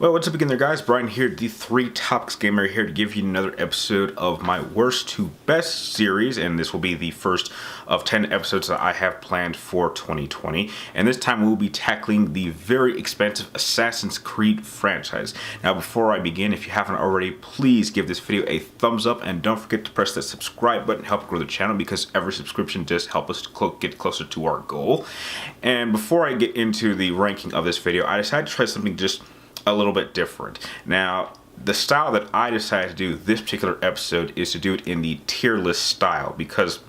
Well, what's up again there, guys? Brian here, the Three Topics Gamer, here to give you another episode of my Worst to Best series, and this will be the first of 10 episodes that I have planned for 2020. And this time we'll be tackling the very expensive Assassin's Creed franchise. Now, before I begin, if you haven't already, please give this video a thumbs up, and don't forget to press that subscribe button to help grow the channel, because every subscription does help us to get closer to our goal. And before I get into the ranking of this video, I decided to try something just a little bit different. Now, the style that I decided to do this particular episode is to do it in the tier list style, because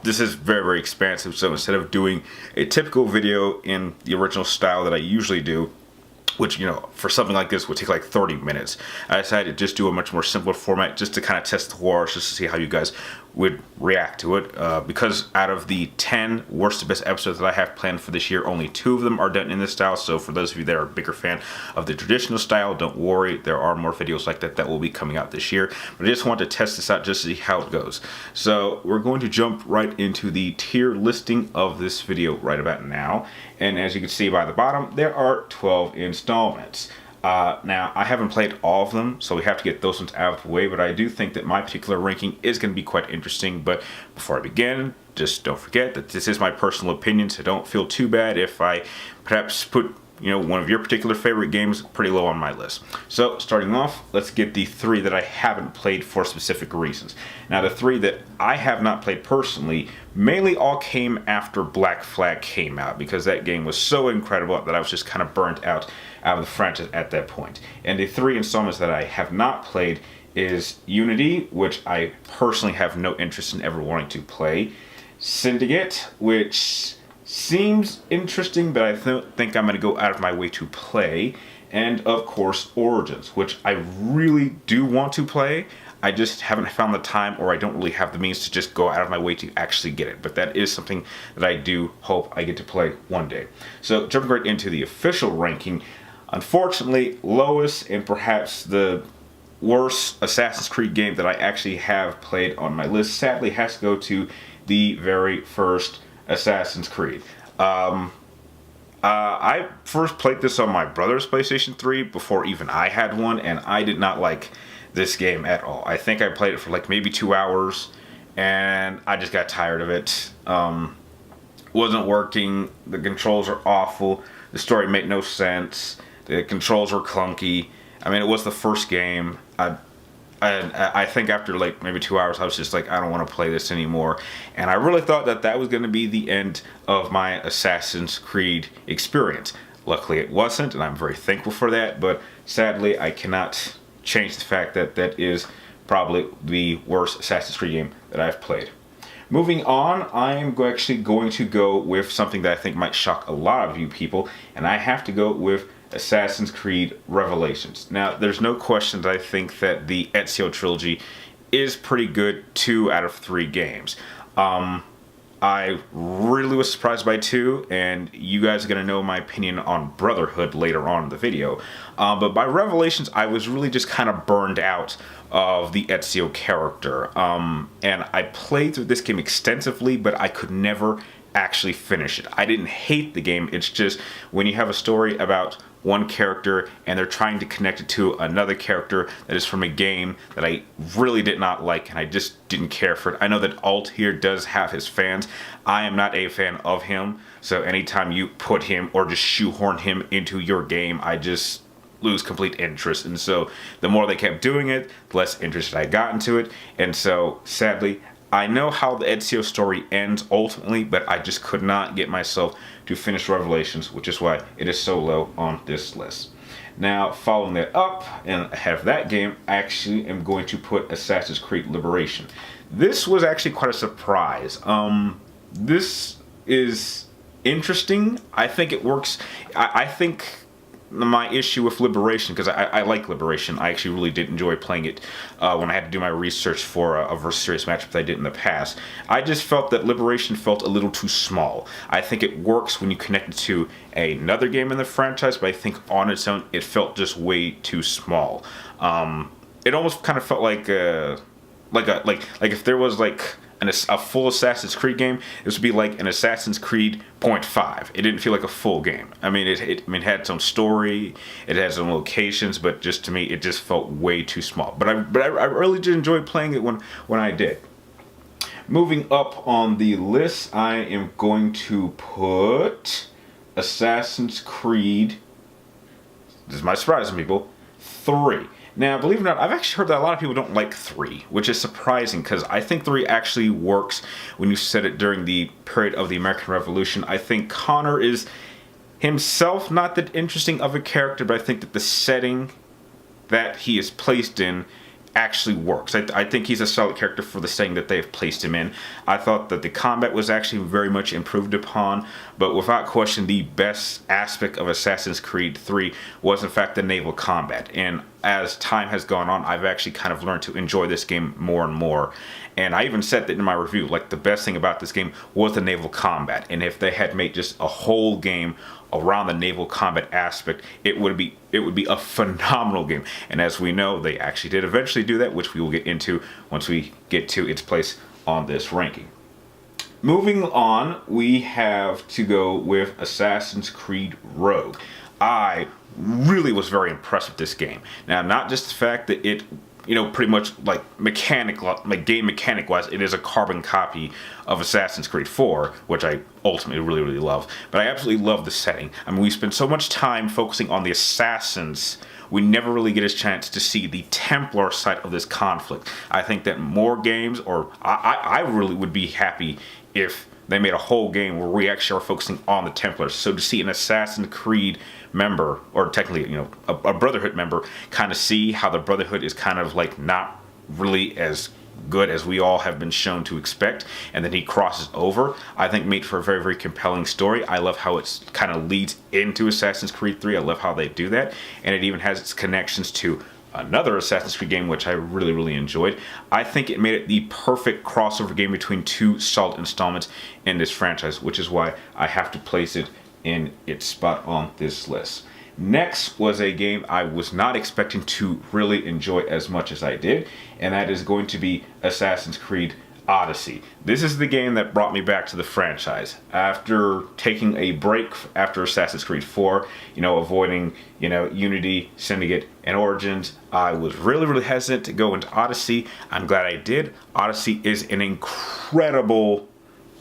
this is very, very expansive. So instead of doing a typical video in the original style that I usually do, which, you know, for something like this would take like 30 minutes, I decided to just do a much more simpler format, just to kind of test the waters, just to see how you guys would react to it. Because out of the 10 worst to best episodes that I have planned for this year, only 2 of them are done in this style. So for those of you that are a bigger fan of the traditional style, don't worry, there are more videos like that will be coming out this year. But I just wanted to test this out just to see how it goes. So we're going to jump right into the tier listing of this video right about now. And as you can see by the bottom, there are 12 installments. Now, I haven't played all of them, so we have to get those ones out of the way, but I do think that my particular ranking is going to be quite interesting. But before I begin, just don't forget that this is my personal opinion, so don't feel too bad if I perhaps put, you know, one of your particular favorite games pretty low on my list. So, starting off, let's get the 3 that I haven't played for specific reasons. Now, the 3 that I have not played personally mainly all came after Black Flag came out, because that game was so incredible that I was just kind of burnt out of the franchise at that point. And the 3 installments that I have not played is Unity, which I personally have no interest in ever wanting to play, Syndicate, which seems interesting, but I think I'm going to go out of my way to play, and of course Origins, which I really do want to play. I just haven't found the time, or I don't really have the means to just go out of my way to actually get it. But that is something that I do hope I get to play one day. So jumping right into the official ranking, unfortunately, lowest and perhaps the worst Assassin's Creed game that I actually have played on my list sadly has to go to the very first Assassin's Creed. I first played this on my brother's PlayStation 3 before even I had one, and I did not like this game at all. I think I played it for like maybe 2 hours, and I just got tired of it. Wasn't working. The controls are awful. The story made no sense. The controls were clunky. I mean, it was the first game. I think after like maybe 2 hours, I was just like, I don't want to play this anymore. And I really thought that that was going to be the end of my Assassin's Creed experience. Luckily, it wasn't, and I'm very thankful for that. But sadly, I cannot change the fact that that is probably the worst Assassin's Creed game that I've played. Moving on, I am actually going to go with something that I think might shock a lot of you people, and I have to go with Assassin's Creed Revelations. Now, there's no question that I think that the Ezio Trilogy is pretty good 2 out of 3 games. I really was surprised by 2, and you guys are going to know my opinion on Brotherhood later on in the video. But by Revelations, I was really just kind of burned out of the Ezio character. And I played through this game extensively, but I could never actually finish it. I didn't hate the game, it's just when you have a story about one character and they're trying to connect it to another character that is from a game that I really did not like, and I just didn't care for it. I know that Alt here does have his fans. I am not a fan of him, so anytime you put him or just shoehorn him into your game, I just lose complete interest. And so the more they kept doing it, the less interested I got into it. And so sadly, I know how the Ezio story ends ultimately, but I just could not get myself to finish Revelations, which is why it is so low on this list. Now, following that up, and ahead of that game, I actually am going to put Assassin's Creed Liberation. This was actually quite a surprise. This is interesting. I think it works. I think my issue with Liberation, because I like Liberation, I actually really did enjoy playing it when I had to do my research for a versus series matchup that I did in the past. I just felt that Liberation felt a little too small. I think it works when you connect it to another game in the franchise, but I think on its own it felt just way too small. It almost kind of felt like if there was like a a full Assassin's Creed game, this would be like an Assassin's Creed .5. It didn't feel like a full game. I mean, it had some story, it had some locations, but just to me, it just felt way too small. But I really did enjoy playing it when I did. Moving up on the list, I am going to put Assassin's Creed. This might surprise some people. 3. Now, believe it or not, I've actually heard that a lot of people don't like 3, which is surprising because I think 3 actually works when you set it during the period of the American Revolution. I think Connor is himself not that interesting of a character, but I think that the setting that he is placed in actually works. I think he's a solid character for the setting that they've placed him in. I thought that the combat was actually very much improved upon, but without question, the best aspect of Assassin's Creed 3 was in fact the naval combat. And as time has gone on, I've actually kind of learned to enjoy this game more and more. And I even said that in my review, like the best thing about this game was the naval combat. And if they had made just a whole game around the naval combat aspect, it would be a phenomenal game. And as we know, they actually did eventually do that, which we will get into once we get to its place on this ranking. Moving on, we have to go with Assassin's Creed Rogue. I really was very impressed with this game. Now, not just the fact that it, pretty much like game mechanic wise, it is a carbon copy of Assassin's Creed 4, which I ultimately really, really love. But I absolutely love the setting. I mean, we spend so much time focusing on the assassins, we never really get a chance to see the Templar side of this conflict. I think that more games, or I really would be happy if they made a whole game where we actually are focusing on the Templars. So to see an Assassin's Creed member, or technically, a Brotherhood member, kind of see how the Brotherhood is kind of like not really as good as we all have been shown to expect, and then he crosses over, I think made for a very, very compelling story. I love how it kind of leads into Assassin's Creed 3. I love how they do that, and it even has its connections to another Assassin's Creed game, which I really, really enjoyed. I think it made it the perfect crossover game between two solid installments in this franchise, which is why I have to place it in its spot on this list. Next was a game I was not expecting to really enjoy as much as I did, and that is going to be Assassin's Creed Odyssey. This is the game that brought me back to the franchise. After taking a break after Assassin's Creed 4, avoiding, Unity, Syndicate, and Origins, I was really, really hesitant to go into Odyssey. I'm glad I did. Odyssey is an incredible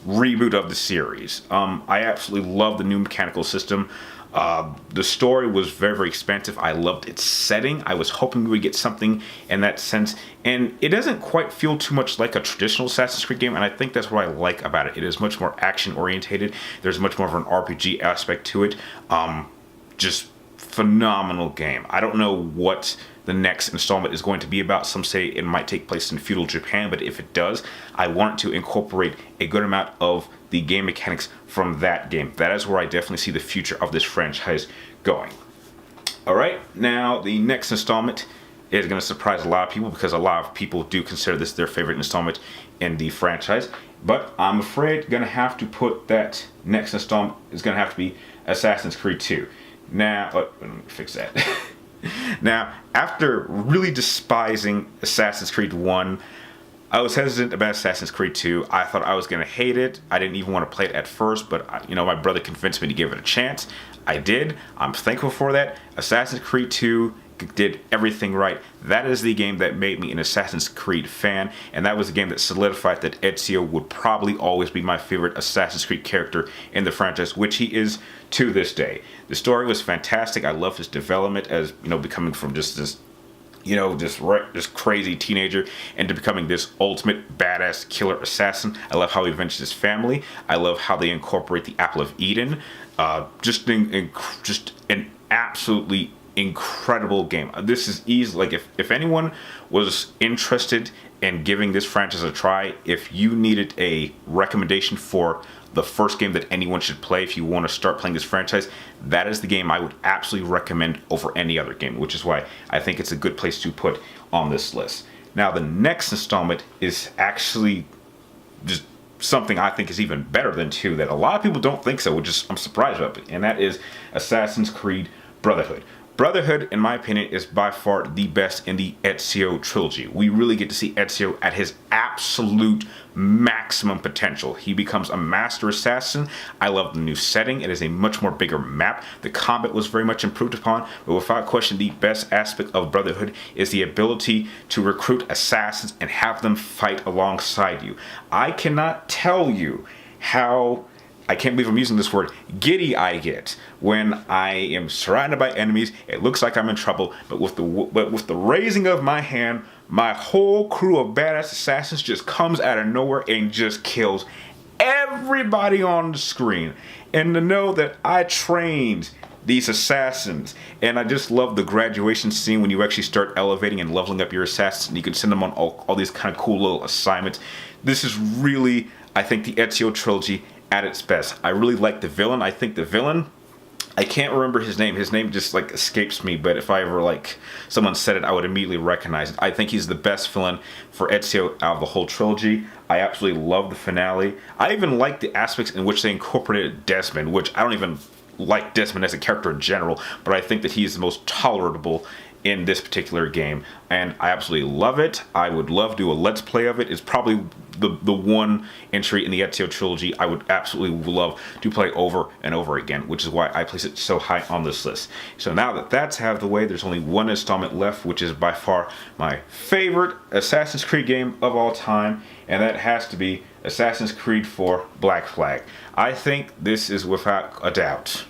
reboot of the series. I absolutely love the new mechanical system. The story was very, very expansive. I loved its setting. I was hoping we would get something in that sense. And it doesn't quite feel too much like a traditional Assassin's Creed game, and I think that's what I like about it. It is much more action-orientated. There's much more of an RPG aspect to it. Just phenomenal game. I don't know what the next installment is going to be about. Some say it might take place in feudal Japan, but if it does, I want to incorporate a good amount of the game mechanics from that game. That is where I definitely see the future of this franchise going. Alright, now the next installment is going to surprise a lot of people because a lot of people do consider this their favorite installment in the franchise. But I'm afraid going to have to put that next installment is going to have to be Assassin's Creed 2. Now, let me fix that. Now, after really despising Assassin's Creed 1, I was hesitant about Assassin's Creed 2. I thought I was going to hate it. I didn't even want to play it at first, but my brother convinced me to give it a chance. I did. I'm thankful for that. Assassin's Creed 2 did everything right. That is the game that made me an Assassin's Creed fan, and that was the game that solidified that Ezio would probably always be my favorite Assassin's Creed character in the franchise, which he is to this day. The story was fantastic. I love his development as, becoming from just this this crazy teenager into becoming this ultimate badass killer assassin. I love how he avenges his family. I love how they incorporate the Apple of Eden. Just an absolutely incredible game. This is easy. Like if anyone was interested in giving this franchise a try, if you needed a recommendation for the first game that anyone should play if you want to start playing this franchise, that is the game I would absolutely recommend over any other game, which is why I think it's a good place to put on this list. Now, the next installment is actually just something I think is even better than 2 that a lot of people don't think so, which is I'm surprised about it, and that is Assassin's Creed Brotherhood. Brotherhood, in my opinion, is by far the best in the Ezio Trilogy. We really get to see Ezio at his absolute maximum potential. He becomes a master assassin. I love the new setting. It is a much more bigger map. The combat was very much improved upon, but without question, the best aspect of Brotherhood is the ability to recruit assassins and have them fight alongside you. I cannot tell you how, I can't believe I'm using this word, giddy I get when I am surrounded by enemies. It looks like I'm in trouble, but with the raising of my hand, my whole crew of badass assassins just comes out of nowhere and just kills everybody on the screen. And to know that I trained these assassins, and I just love the graduation scene when you actually start elevating and leveling up your assassins, and you can send them on all these kind of cool little assignments. This is really, I think, the Ezio Trilogy at its best. I really like the villain. I think the villain, I can't remember his name. His name just like escapes me, but if I ever someone said it, I would immediately recognize it. I think he's the best villain for Ezio out of the whole trilogy. I absolutely love the finale. I even like the aspects in which they incorporated Desmond, which I don't even like Desmond as a character in general, but I think that he's the most tolerable in this particular game, and I absolutely love it. I would love to do a let's play of it. It's probably the one entry in the Ezio Trilogy I would absolutely love to play over and over again, which is why I place it so high on this list. So now that that's out of the way, there's only one installment left, which is by far my favorite Assassin's Creed game of all time, and that has to be Assassin's Creed 4 Black Flag. I think this is without a doubt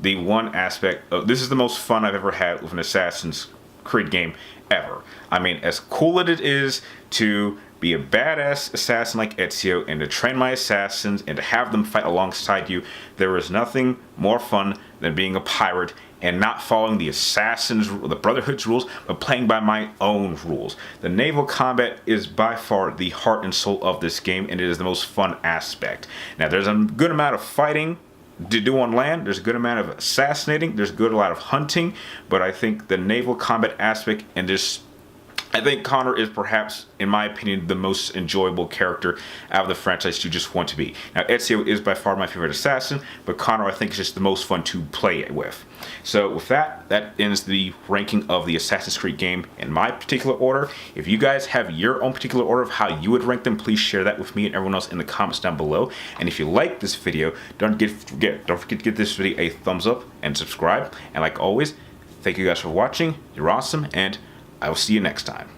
the one aspect of this is the most fun I've ever had with an Assassin's Creed game ever. I mean, as cool as it is to be a badass assassin like Ezio and to train my assassins and to have them fight alongside you, there is nothing more fun than being a pirate and not following the the Brotherhood's rules, but playing by my own rules. The naval combat is by far the heart and soul of this game, and it is the most fun aspect. Now, there's a good amount of fighting to do on land, there's a good amount of assassinating, there's a good amount of hunting, but I think the naval combat aspect and this, I think Connor is perhaps, in my opinion, the most enjoyable character out of the franchise to just want to be. Now, Ezio is by far my favorite assassin, but Connor I think is just the most fun to play it with. So with that, that ends the ranking of the Assassin's Creed game in my particular order. If you guys have your own particular order of how you would rank them, please share that with me and everyone else in the comments down below. And if you like this video, don't forget to give this video a thumbs up and subscribe. And like always, thank you guys for watching. You're awesome, and I will see you next time.